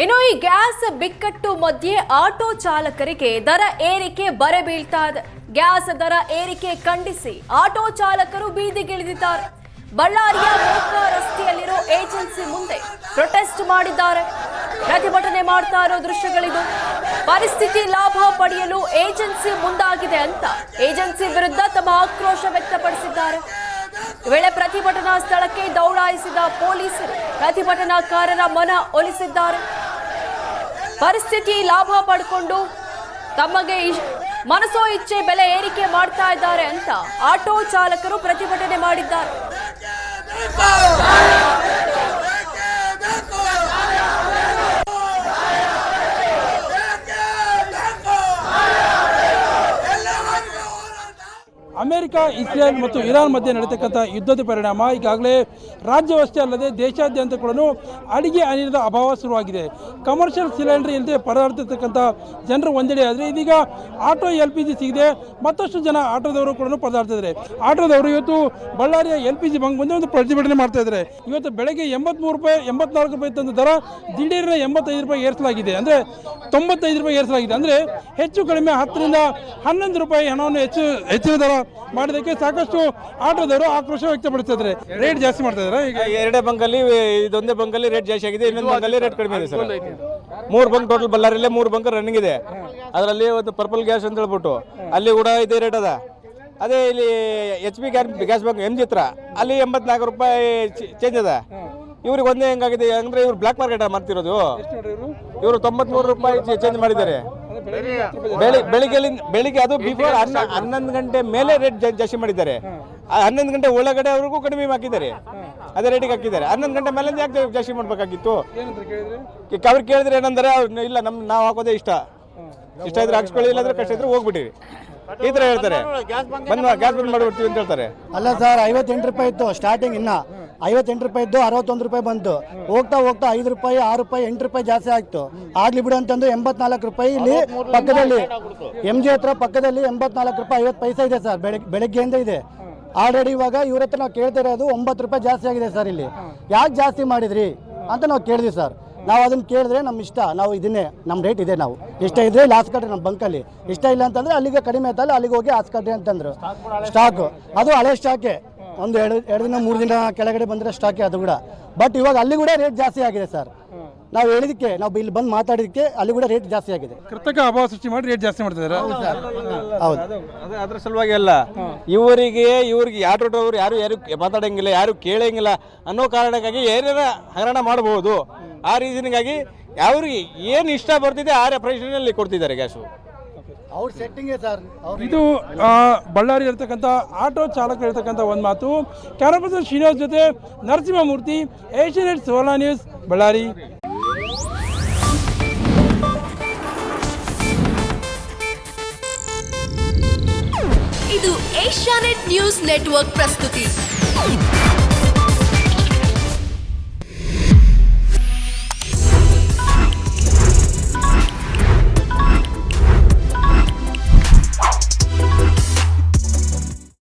ಇನ್ನು ಈ ಗ್ಯಾಸ್ ಬಿಕ್ಕಟ್ಟು ಮಧ್ಯೆ ಆಟೋ ಚಾಲಕರಿಗೆ ದರ ಏರಿಕೆ ಬರೆ ಬೀಳ್ತಾ ಇದೆ. ಗ್ಯಾಸ್ ದರ ಏರಿಕೆ ಖಂಡಿಸಿ ಆಟೋ ಚಾಲಕರು ಬೀದಿಗಿಳಿದಿದ್ದಾರೆ. ಬಳ್ಳಾರಿಯ ಮೋಕ ರಸ್ತೆಯಲ್ಲಿರೋ ಏಜೆನ್ಸಿ ಮುಂದೆ ಪ್ರೊಟೆಸ್ಟ್ ಮಾಡಿದ್ದಾರೆ. ಪ್ರತಿಭಟನೆ ಮಾಡ್ತಾ ಇರೋ ದೃಶ್ಯಗಳಿದು. ಪರಿಸ್ಥಿತಿ ಲಾಭ ಪಡೆಯಲು ಏಜೆನ್ಸಿ ಮುಂದಾಗಿದೆ ಅಂತ ಏಜೆನ್ಸಿ ವಿರುದ್ಧ ತಮ್ಮ ಆಕ್ರೋಶ ವ್ಯಕ್ತಪಡಿಸಿದ್ದಾರೆ. ವೇಳೆ ಪ್ರತಿಭಟನಾ ಸ್ಥಳಕ್ಕೆ ದೌಡಾಯಿಸಿದ ಪೊಲೀಸರು ಪ್ರತಿಭಟನಾಕಾರರ ಮನ ಒಲಿಸಿದ್ದಾರೆ. ಪರಿಸ್ಥಿತಿ ಲಾಭ ಪಡ್ಕೊಂಡು ತಮಗೆ ಮನಸೋ ಇಚ್ಛೆ ಬೆಲೆ ಏರಿಕೆ ಮಾಡ್ತಾ ಇದ್ದಾರೆ ಅಂತ ಆಟೋ ಚಾಲಕರು ಪ್ರತಿಭಟನೆ ಮಾಡಿದ್ದಾರೆ. ಅಮೆರಿಕ, ಇಸ್ರೇಲ್ ಮತ್ತು ಇರಾನ್ ಮಧ್ಯೆ ನಡೆಯತಕ್ಕಂಥ ಯುದ್ಧದ ಪರಿಣಾಮ ಈಗಾಗಲೇ ರಾಜ್ಯವಷ್ಟೇ ಅಲ್ಲದೆ ದೇಶಾದ್ಯಂತ ಕೂಡ ಅಡಿಗೆ ಅನಿಲದ ಅಭಾವ ಶುರುವಾಗಿದೆ. ಕಮರ್ಷಿಯಲ್ ಸಿಲಿಂಡರ್ ಇಲ್ಲದೆ ಪರದಾಡ್ತಿರ್ತಕ್ಕಂಥ ಜನರು ಒಂದೆಡೆ ಆದರೆ ಇದೀಗ ಆಟೋ LPG ಸಿಗಿದೆ. ಮತ್ತಷ್ಟು ಜನ ಆಟೋದವರು ಕೂಡ ಪರದಾಡ್ತಿದ್ದಾರೆ. ಆಟೋದವರು ಇವತ್ತು ಬಳ್ಳಾರಿಯ LPG ಬಂಕ್ ಮುಂದೆ ಒಂದು ಪ್ರತಿಭಟನೆ ಮಾಡ್ತಾ ಇದ್ದಾರೆ. ಇವತ್ತು ಬೆಳಗ್ಗೆ 83 ರೂಪಾಯಿ 84 ರೂಪಾಯಿ ತಂದ ದರ ದಿಢೀರ್ನ 85 ರೂಪಾಯಿ ಏರಿಸಲಾಗಿದೆ. ಅಂದರೆ 95 ರೂಪಾಯಿ ಏರಿಸಲಾಗಿದೆ. ಅಂದರೆ ಹೆಚ್ಚು ಕಡಿಮೆ 10 ರಿಂದ 11 ರೂಪಾಯಿ ಹಣವನ್ನು ಹೆಚ್ಚಿನ ದರ ಮಾಡೋದಕ್ಕೆ ಸಾಕಷ್ಟು ಆಟೋದವರು ಆಕ್ರೋಶ ವ್ಯಕ್ತಪಡಿಸಿದ್ದಾರೆ. ರೇಟ್ ಜಾಸ್ತಿ ಮಾಡ್ತಾ ಇದ್ದಾರೆ. ಈಗ ಎರಡೇ ಬಂಕಲ್ಲಿ ಇದೊಂದೇ ಬಂಕಲ್ಲಿ ರೇಟ್ ಜಾಸ್ತಿ ಆಗಿದೆ, ಇನ್ನೊಂದು ಬಂಕಲ್ಲಿ ರೇಟ್ ಕಡಿಮೆ ಇದೆ ಸರ್. 3 ಬಂಕ್ ಟೋಟಲ್ ಬಳ್ಳಾರಿಯಲ್ಲೇ 3 ಬಂಕ್ ರನ್ನಿಂಗ್ ಇದೆ. ಅದರಲ್ಲಿ ಒಂದು ಪರ್ಪಲ್ ಗ್ಯಾಸ್ ಅಂತ ಹೇಳ್ಬಿಟ್ಟು ಅಲ್ಲಿ ಕೂಡ ಇದೇ ರೇಟ್ ಅದ. ಅದೇ ಇಲ್ಲಿ HP ಗ್ಯಾಸ್ ಬಂಕ್ MG ಹತ್ರ ಅಲ್ಲಿ 84 ರೂಪಾಯಿ ಚೇಂಜ್ ಅದ. ಇವ್ರಿಗೆ ಒಂದೇ ಹೆಂಗಾಗಿದೆ ಅಂದ್ರೆ ಇವ್ರು ಬ್ಲಾಕ್ ಮಾರ್ಕೆಟ್ ಮಾಡ್ತಿರೋದು. ಇವರು 93 ರೂಪಾಯಿ ಚೇಂಜ್ ಮಾಡಿದ್ದಾರೆ. ಬೆಳಿಗ್ಗೆ ಅದು ಬಿಫೋರ್ 11 ಗಂಟೆ ಮೇಲೆ ರೇಟ್ ಜಾಸ್ತಿ ಮಾಡಿದ್ದಾರೆ. 11 ಗಂಟೆ ಒಳಗಡೆ ಅವ್ರಿಗೂ ಕಡಿಮೆ ಹಾಕಿದ್ದಾರೆ, ಅದೇ ರೇಟಿಗೆ ಹಾಕಿದ್ದಾರೆ. 11 ಗಂಟೆ ಮೇಲೆ ಯಾಕೆ ಜಾಸ್ತಿ ಮಾಡ್ಬೇಕಾಗಿತ್ತು? ಅವ್ರು ಕೇಳಿದ್ರೆ ಏನಂದ್ರೆ ಇಲ್ಲ ನಾವು ಹಾಕೋದೇ ಇಷ್ಟ ಇದ್ರೆ ಹಾಕ್ಸ್ಕೊಳ್ಳಿ, ಇಲ್ಲಾಂದ್ರೆ ಕಷ್ಟ ಇದ್ರೆ ಹೋಗ್ಬಿಟ್ಟಿರಿ ಈ ತರ ಹೇಳ್ತಾರೆ. ಗ್ಯಾಸ್ ಬಂದ್ ಮಾಡ್ಬಿಡ್ತೀವಿ ಅಂತ ಹೇಳ್ತಾರೆ. ಅಲ್ಲ ಸರ್, 58 ರೂಪಾಯಿ ಇತ್ತು ಸ್ಟಾರ್ಟಿಂಗ್. ಇನ್ನ 58 ರೂಪಾಯಿ ಇದ್ದು 61 ರೂಪಾಯಿ ಬಂತು. ಹೋಗ್ತಾ 5 ರೂಪಾಯಿ 6 ರೂಪಾಯಿ 8 ರೂಪಾಯಿ ಜಾಸ್ತಿ ಆಯ್ತು. ಆಗ್ಲಿ ಬಿಡು ಅಂತಂದು 84 ರೂಪಾಯಿ ಇಲ್ಲಿ ಪಕ್ಕದಲ್ಲಿ MG ಹತ್ರ ಪಕ್ಕದಲ್ಲಿ 84 ರೂಪಾಯಿ 50 ಪೈಸೆ ಇದೆ ಸರ್. ಬೆಳಗ್ಗೆಯಿಂದ ಇದೆ ಆಲ್ರೆಡಿ. ಇವಾಗ ಇವ್ರ ಹತ್ರ ನಾವು ಕೇಳ್ತಾ ಇರೋದು 9 ರೂಪಾಯಿ ಜಾಸ್ತಿ ಆಗಿದೆ ಸರ್. ಇಲ್ಲಿ ಯಾಕೆ ಜಾಸ್ತಿ ಮಾಡಿದ್ರಿ ಅಂತ ನಾವು ಕೇಳಿದ್ವಿ ಸರ್. ನಾವು ಅದನ್ನ ಕೇಳಿದ್ರೆ ನಮ್ಮ ಇಷ್ಟ, ನಾವು ಇದನ್ನೇ ನಮ್ಮ ರೇಟ್ ಇದೆ, ನಾವು ಇಷ್ಟ ಇದ್ರೆ ಲಾಸ್ ಕಟ್ರಿ ನಮ್ಮ ಬಂಕಲ್ಲಿ, ಇಷ್ಟ ಇಲ್ಲ ಅಂತಂದ್ರೆ ಅಲ್ಲಿಗೆ ಕಡಿಮೆ ಆಯ್ತಲ್ಲ ಅಲ್ಲಿಗೆ ಹೋಗಿ ಹಾಸ್ ಕಟ್ರಿ ಅಂತಂದ್ರು. ಸ್ಟಾಕು ಅದು ಹಳೆ ಸ್ಟಾಕೆ, ಒಂದು 2 ದಿನ 3 ದಿನ ಕೆಳಗಡೆ ಬಂದರೆ ಸ್ಟಾಕೆ ಅದು ಕೂಡ. ಬಟ್ ಇವಾಗ ಅಲ್ಲಿ ಕೂಡ ರೇಟ್ ಜಾಸ್ತಿ ಆಗಿದೆ ಸರ್. ನಾವು ಹೇಳಿದಕ್ಕೆ, ನಾವು ಇಲ್ಲಿ ಬಂದು ಮಾತಾಡಿದಕ್ಕೆ ಅಲ್ಲಿ ಕೂಡ ರೇಟ್ ಜಾಸ್ತಿ ಆಗಿದೆ. ಕೃತಕ ಅಭಾವ ಸೃಷ್ಟಿ ಮಾಡಿ ರೇಟ್ ಜಾಸ್ತಿ ಮಾಡ್ತಿದ್ದಾರೆ. ಹೌದು, ಅದ್ರ ಸಲುವಾಗಿ ಅಲ್ಲ, ಇವರಿಗೆ ಆಟೋಟವರು ಯಾರು ಮಾತಾಡಂಗಿಲ್ಲ, ಯಾರು ಕೇಳಂಗಿಲ್ಲ ಅನ್ನೋ ಕಾರಣಕ್ಕಾಗಿ ಏನೇನ ಹಗರಣ ಮಾಡಬಹುದು. ಆ ರೀಸನ್ಗಾಗಿ ಅವ್ರಿಗೆ ಏನು ಇಷ್ಟ ಬರ್ತಿದೆ ಆ ಪ್ರೈಸ್ನಲ್ಲಿ ಕೊಡ್ತಿದ್ದಾರೆ ಗ್ಯಾಸು. ಅವ್ರ ಸೆಟ್ಟಿಂಗ್ ಸರ್. ಇದು ಬಳ್ಳಾರಿ ಇರ್ತಕ್ಕಂಥ ಆಟೋ ಚಾಲಕರು ಇರ್ತಕ್ಕಂಥ ಒಂದು ಮಾತು. ಕ್ಯಾಮರಾ ಪರ್ಸನ್ ಶ್ರೀನಿವಾಸ್ ಜೊತೆ ನರಸಿಂಹಮೂರ್ತಿ, ಏಷ್ಯಾನೆಟ್ ಸುವರ್ಣ ನ್ಯೂಸ್, ಬಳ್ಳಾರಿ. ಇದು ಏಷ್ಯಾನೆಟ್ ನ್ಯೂಸ್ ನೆಟ್ವರ್ಕ್ ಪ್ರಸ್ತುತಿ.